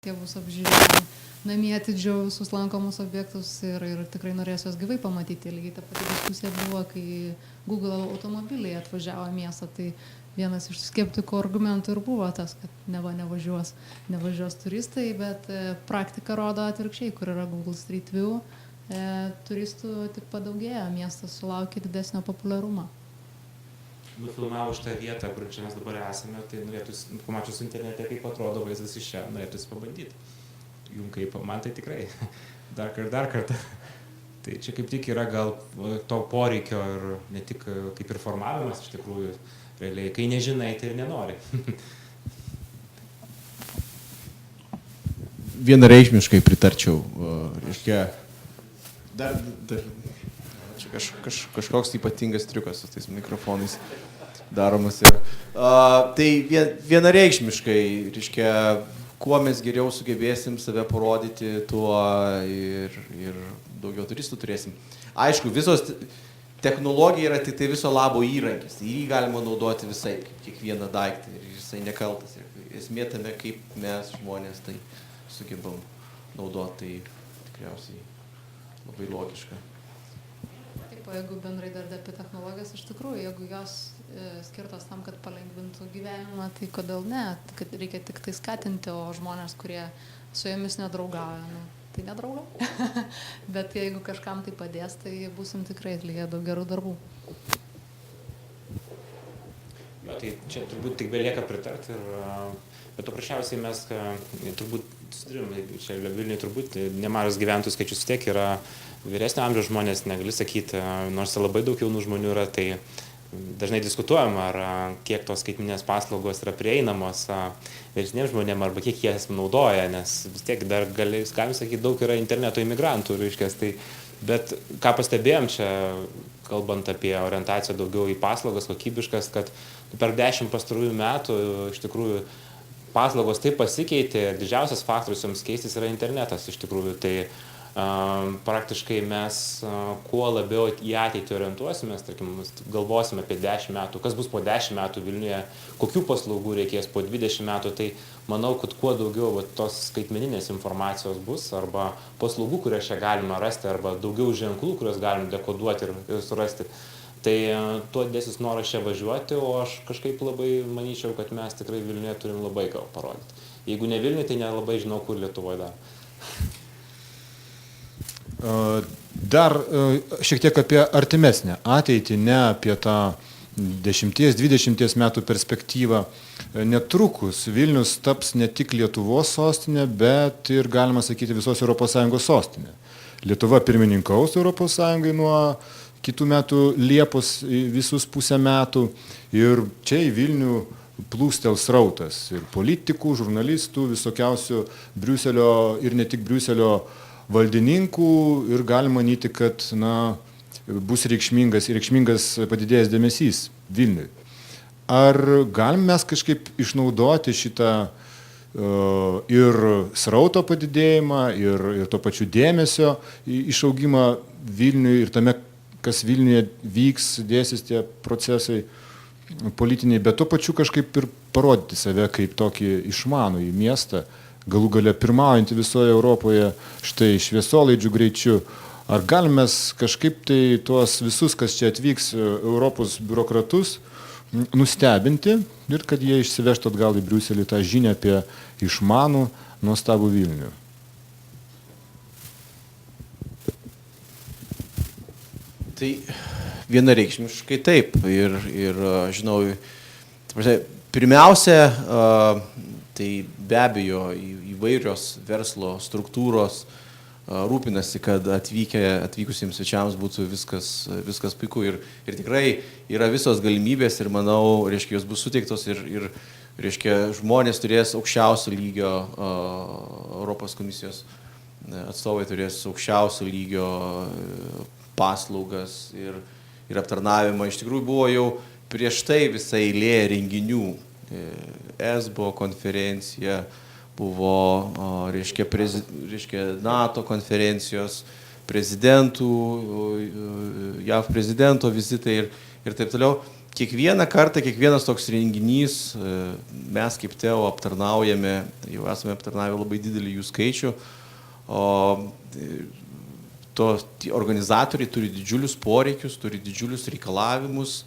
tėvus apžiūrėjo, namie atidžiau visus lankomus objektus ir tikrai norės juos gyvai pamatyti. Lygiai ta pati diskusija buvo, kai Google automobiliai atvažiavo į miestą, tai vienas iš skeptikų argumentų ir buvo tas, kad nevažiuos turistai, bet praktika rodo atvirkščiai, kur yra Google Street View, turistų tik padaugėjo, miestas sulaukė didesnio populiarumo. Nufilmavo šitą vietą, kur čia mes dabar esame, tai norėtųsi, pamačius internete, kaip atrodo vaizdas iš čia, norėtųsi pabandyti. Jum kaip, man tai tikrai, dar kartą. Tai čia kaip tik yra gal to poreikio ir ne tik kaip ir formavimas iš tikrųjų, realiai, kai nežinai, tai ir nenori. Vienareikšmiškai pritarčiau, reiškia, dar čia kažkoks ypatingas triukas su tais mikrofonais daromas yra. Tai vienareikšmiškai, reiškia, kuo mes geriau sugebėsim save parodyti, tuo ir daugiau turistų turėsim. Aišku, visos technologija yra tik tai viso labo įrankis, jį galima naudoti visai, kaip kiekvieną daiktą ir jisai nekaltas. Esmė tame, kaip mes žmonės tai sugebam naudoti, tai tikriausiai labai logiška. Taip, o jeigu bendrai dar apie technologijas, iš tikrųjų, jeigu jos skirtos tam, kad palengvintų gyvenimą, tai kodėl ne, kad reikia tik tai skatinti, o žmonės, kurie su jomis nedraugauja, tai nedraugauja. Bet jeigu kažkam tai padės, tai būsim tikrai atlikę daug gerų darbų. Jo, tai čia turbūt tik belieka pritarti, bet paprasčiausiai mes turbūt susidarėm, čia Vilniuje turbūt nemažas gyventojų skaičius tiek yra vyresnio amžiaus žmonės, negali sakyti, nors labai daug jaunų žmonių yra, tai dažnai diskutuojam, ar kiek tos skaitminės paslaugos yra prieinamos vyresniems žmonėms, arba kiek jie jas naudoja, nes vis tiek dar galim sakyti, daug yra interneto imigrantų, reiškia, tai, bet ką pastebėjom čia, kalbant apie orientaciją daugiau į paslaugas kokybiškas, kad per 10 pastarųjų metų iš tikrųjų paslaugos taip pasikeitė, didžiausias faktorius joms keistis yra internetas iš tikrųjų, tai praktiškai mes kuo labiau į ateitį orientuosimės, tarkim, galvosime apie 10 metų, kas bus po 10 metų Vilniuje, kokių paslaugų reikės po 20 metų, tai manau, kad kuo daugiau tos skaitmeninės informacijos bus, arba paslaugų, kurias čia galima rasti, arba daugiau ženklų, kuriuos galima dekoduoti ir surasti, tai tuo dėsis noras čia važiuoti, o aš kažkaip labai manyčiau, kad mes tikrai Vilniuje turim labai gal parodyti. Jeigu ne Vilniuje, tai nelabai žinau, kur Lietuvoje dar. Dar šiek tiek apie artimesnę ateitį, ne apie tą 10-20 metų perspektyvą. Netrukus Vilnius taps ne tik Lietuvos sostinė, bet ir, galima sakyti, visos ES sostinė. Lietuva pirmininkaus ES nuo kitų metų Liepos visus pusę metų ir čia į Vilnių plūstel srautas ir politikų, žurnalistų, visokiausių Briuselio ir ne tik Briuselio valdininkų ir galima manyti, kad bus reikšmingas padidėjęs dėmesys Vilniui. Ar galim mes kažkaip išnaudoti šitą ir srauto padidėjimą, ir to pačiu dėmesio išaugimą Vilniui ir tame, kas Vilniuje vyks, dėsis tie procesai politiniai, bet to pačiu kažkaip ir parodyti save kaip tokį išmanųjį miestą, galų gale pirmaujantį visoje Europoje štai šviesolaidžių greičiu. Ar galim mes kažkaip tai tuos visus, kas čia atvyks, Europos biurokratus, nustebinti ir kad jie išsivežtų atgal į Briuselį tą žinią apie išmanų, nuostabų Vilnių? Tai vienareikšmiškai taip. Ir žinau, pirmiausia, tai be abejo įvairios verslo struktūros rūpinasi, kad atvykusiems svečiams būtų viskas puiku. Ir tikrai yra visos galimybės ir manau, reiškia, jos bus suteiktos ir reiškia, žmonės turės aukščiausio lygio, Europos komisijos atstovai turės aukščiausio lygio paslaugas ir aptarnavimą. Iš tikrųjų buvo jau prieš tai visa eilė renginių. ESBO konferencija, buvo, reiškia, NATO konferencijos, prezidentų, JAV prezidento vizitai ir taip toliau. kiekvieną kartą, kiekvienas toks renginys, mes kaip Teo aptarnaujame, jau esame aptarnavę labai didelį jų skaičių, o organizatoriai turi didžiulius poreikius, turi didžiulius reikalavimus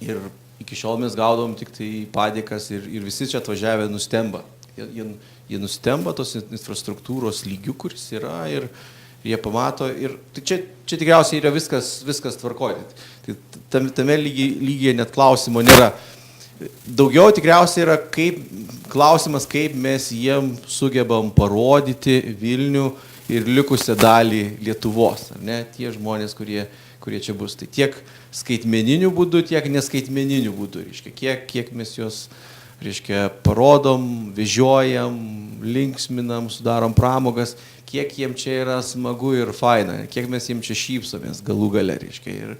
ir iki šiol mes gaudom tik tai padėkas ir visi čia atvažiavę nustemba. Jie nustemba tos infrastruktūros lygių, kuris yra ir jie pamato ir tai čia tikriausiai yra viskas tvarkoja. Tai tame lygyje net klausimo nėra. Daugiau tikriausiai yra klausimas, kaip mes jiem sugebam parodyti Vilnių ir likusią dalį Lietuvos, ar ne, tie žmonės, kurie čia bus. Tai tiek skaitmeniniu būdu, tiek neskaitmeniniu būdu, reiškia, kiek mes juos, reiškia, parodom, vežiojam, linksminam, sudarom pramogas, kiek jiem čia yra smagu ir faina, kiek mes jiem čia šypsomės galų gale, reiškia, ir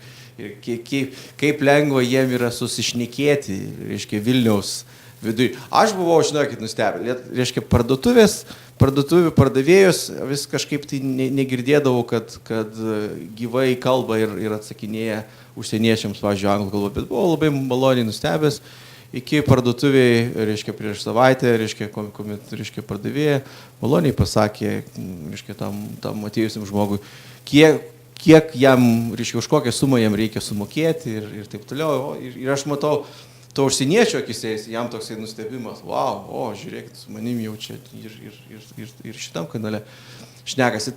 kaip lengva jiem yra susišnekėti, reiškia, Vilniaus viduje. Aš buvau, žinokit, nustebę, reiškia, parduotuvių pardavėjus vis kažkaip tai negirdėdavau, kad gyvai kalba ir atsakinėja užsieniečiams, pavyzdžiui, anglų kalbą, bet buvau labai maloniai nustebęs. Iki parduotuviai, reiškia, prieš savaitę, reiškia, kuomet, reiškia, pardavėja, maloniai pasakė, reiškia, tam atėjusiam žmogui, kiek jam, reiškia, už kokią sumą jam reikia sumokėti ir taip toliau. Ir aš matau to užsieniečio akise, jam toksai nustebimas, wow, žiūrėkit, su manim jau čia ir šitam kanale šnekasi.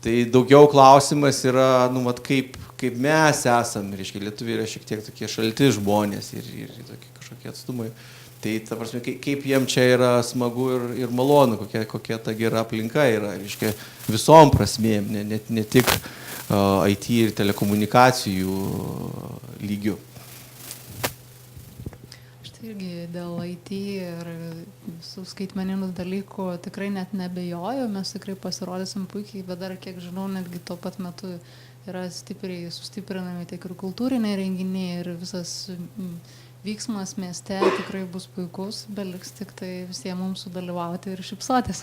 Tai daugiau klausimas yra, kaip mes esam, reiškia, lietuviai yra šiek tiek tokie šalti žmonės ir tokie kažkokie atstumai. Tai, ta prasme, kaip jiem čia yra smagu ir malonu, kokia ta gera aplinka yra, reiškia, visom prasmėm, ne tik IT ir telekomunikacijų lygių. Irgi dėl IT ir visų skaitmeninių dalykų tikrai net nebejoju, mes tikrai pasirodysim puikiai, bet dar kiek žinau, netgi tuo pat metu yra stipriai sustiprinami tiek ir kultūriniai renginiai ir visas vyksmas mieste tikrai bus puikus, beliks tik tai visiems mums sudalyvauti ir šypsotis.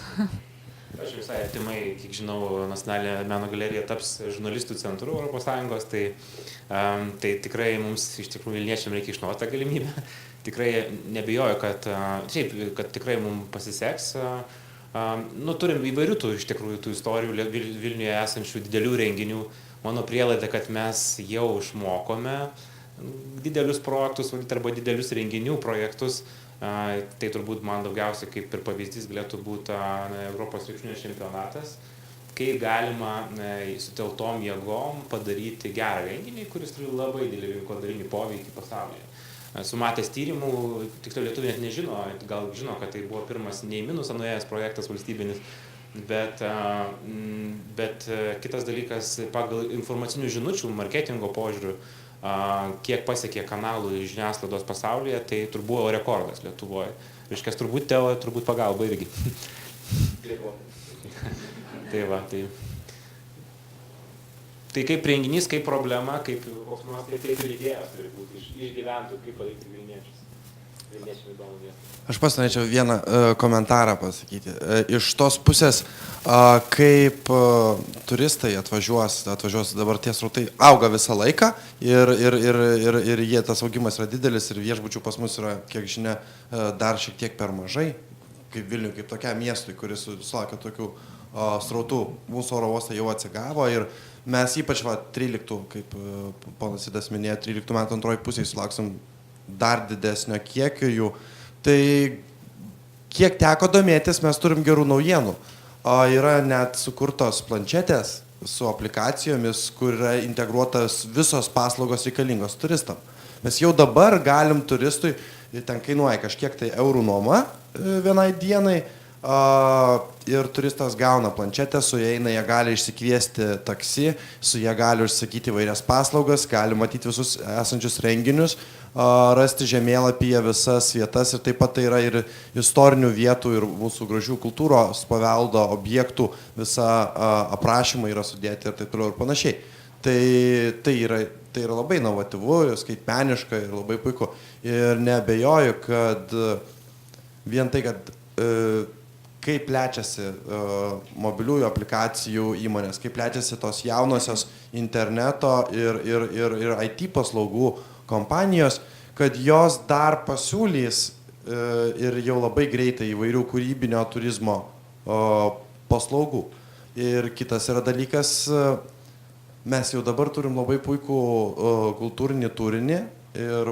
Aš visai artimai, kiek žinau, Nacionalinė meno galerija taps žurnalistų centru ES, tai tikrai mums iš tikrųjų Vilniečiam reikia išnaudoti tą galimybę. Tikrai nebejoju, kad tikrai mums pasiseks. Turim įvairių iš tikrųjų tų istorijų Vilniuje esančių didelių renginių. Mano prielaida, kad mes jau išmokome didelius projektus arba didelius renginių projektus. Tai turbūt man daugiausiai kaip ir pavyzdys galėtų būti Europos krepšinio čempionatas, kai galima sutelktom jėgom padaryti gerą renginį, kuris turi labai didelį rinkodarinį poveikį pasaulyje. Esu matęs tyrimų, tiksliau lietuviai net nežino, gal žino, kad tai buvo pirmas nei minusą nuėjęs projektas valstybinis, bet kitas dalykas, pagal informacinių žinučių, marketingo požiūrių, kiek pasiekė kanalų žiniasklaidos pasaulyje, tai turbūt buvo rekordas Lietuvoje. Reiškia, turbūt pagalba irgi. Tai kaip renginys, kaip problema, kaip koks nors, taip ir idėjas turi būti išgyventų, kaip padaryti Vilniečius. Vilniečiam įdomu vietą. Aš pats norėčiau vieną komentarą pasakyti. Iš tos pusės, kaip turistai atvažiuos dabar tie srautai auga visą laiką ir jie, tas augimas yra didelis ir viešbučių pas mus yra, kiek žinia, dar šiek tiek per mažai, kaip Vilniui, kaip tokiam miestui, kuris sulaukia tokių srautų. Mūsų oro uostai jau atsigavo ir mes ypač 13, kaip ponas Sidas minėjo, 13 metų antroji pusėje sulauksim dar didesnio kiekio jų. Tai kiek teko domėtis, mes turim gerų naujienų. Yra net sukurtos planšetės su aplikacijomis, kur yra integruotas visos paslaugos reikalingos turistam. Mes jau dabar galim turistui, ten kainuoja kažkiek tai eurų nuoma vienai dienai, ir turistas gauna planšetę, su jie eina, jie gali išsikviesti taksi, su jie gali užsakyti vairias paslaugas, gali matyti visus esančius renginius, rasti žemėlapyje visas vietas ir taip pat tai yra ir istorinių vietų ir mūsų gražių kultūros paveldo objektų visa aprašymai yra sudėti ir taip toliau ir panašiai. Tai yra labai inovatyvu, skaitmeniška ir labai puiku. Ir neabejoju, kad vien tai, kad kaip plečiasi mobiliųjų aplikacijų įmonės, kaip plečiasi tos jaunosios interneto ir IT paslaugų kompanijos, kad jos dar pasiūlys ir jau labai greitai įvairių kūrybinio turizmo paslaugų. Ir kitas yra dalykas, mes jau dabar turim labai puikų kultūrinį turinį ir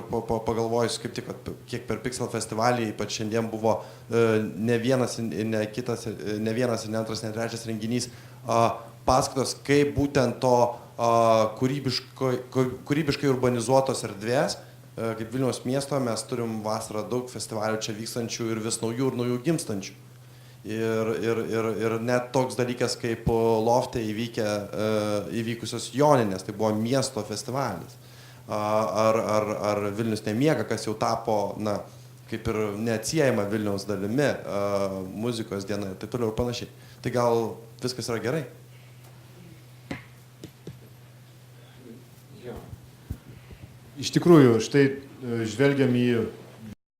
pagalvojus, kaip tik, kiek per Pixel festivalį, ypač šiandien buvo ne vienas, ne antras, ne trečias renginys, paskaitos, kaip būtent to kūrybiškai urbanizuotos erdvės, kaip Vilniaus miesto, mes turim vasarą daug festivalių čia vykstančių ir vis naujų ir naujų gimstančių. Ir net toks dalykas kaip Lofte įvykusios Joninės, tai buvo miesto festivalis. Ar Vilnius nemiega, kas jau tapo, na, kaip ir neatsiejama Vilniaus dalimi, muzikos diena ir taip toliau ir panašiai. Tai gal viskas yra gerai? Iš tikrųjų, štai žvelgiam į